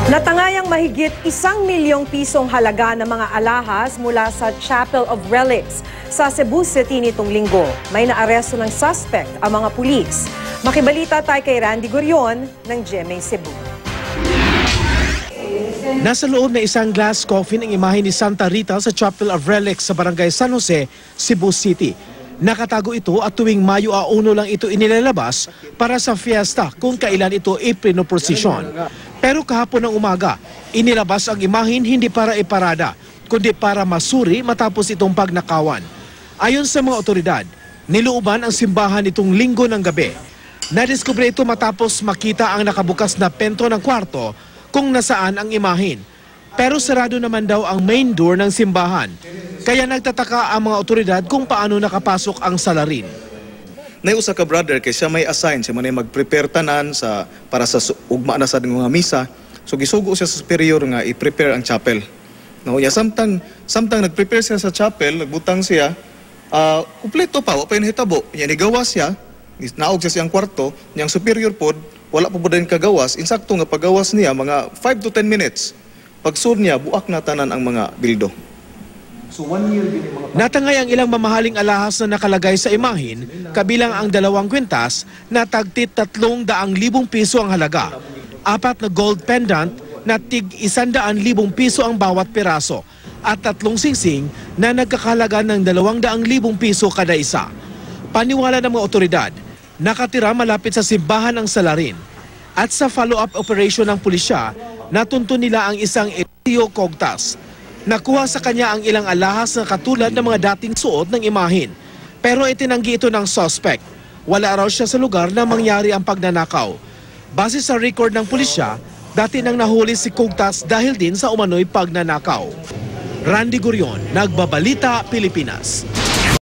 Natangayang mahigit 1 milyong pisong halaga ng mga alahas mula sa Chapel of Relics sa Cebu City nitong linggo. May naaresto ng suspect ang mga pulis. Makibalita tayo kay Randy Gurion ng GMA Cebu. Nasa loob na isang glass coffin ang imahe ni Santa Rita sa Chapel of Relics sa Barangay San Jose, Cebu City. Nakatago ito at tuwing Mayo 1 lang ito inilalabas para sa fiesta kung kailan ito ipinoprosesyon. Pero kahapon ng umaga, inilabas ang imahin hindi para iparada, kundi para masuri matapos itong pagnakawan. Ayon sa mga otoridad, nilooban ang simbahan itong linggo ng gabi. Nadiskubre ito matapos makita ang nakabukas na pento ng kwarto kung nasaan ang imahin. Pero sarado naman daw ang main door ng simbahan. Kaya nagtataka ang mga otoridad kung paano nakapasok ang salarin. Usa ka brother kay siya may assign siya man mag-prepare tanan para sa ugma na sa mga misa. So gisugo siya sa superior nga i-prepare ang chapel. No, ya samtang nag-prepare siya sa chapel, nagbutang siya, kumpleto pa wa pa hitabo. Nya ni gawas siya, naog siya siyang kwarto, niyang superior pod wala pa din kagawas. Insakto nga pagawas niya mga 5 to 10 minutes. Pagsud niya buak na tanan ang mga bildo. Natangay ang ilang mamahaling alahas na nakalagay sa imahin, kabilang ang 2 kwintas na tagtit 300,000 piso ang halaga, 4 na gold pendant na tig 100,000 piso ang bawat piraso, at 3 singsing na nagkakahalaga ng 200,000 piso kada isa. Paniwala ng mga otoridad, nakatira malapit sa simbahan ang salarin. At sa follow-up operation ng pulisya, natunto nila ang isang Elio Cogtas. Nakuha sa kanya ang ilang alahas na katulad ng mga dating suot ng imahin. Pero itinanggi ito ng suspect. Wala raw siya sa lugar na mangyari ang pagnanakaw. Base sa record ng pulisya, dati nang nahuli si Cogtas dahil din sa umano'y pagnanakaw. Randy Gurion, Nagbabalita, Pilipinas.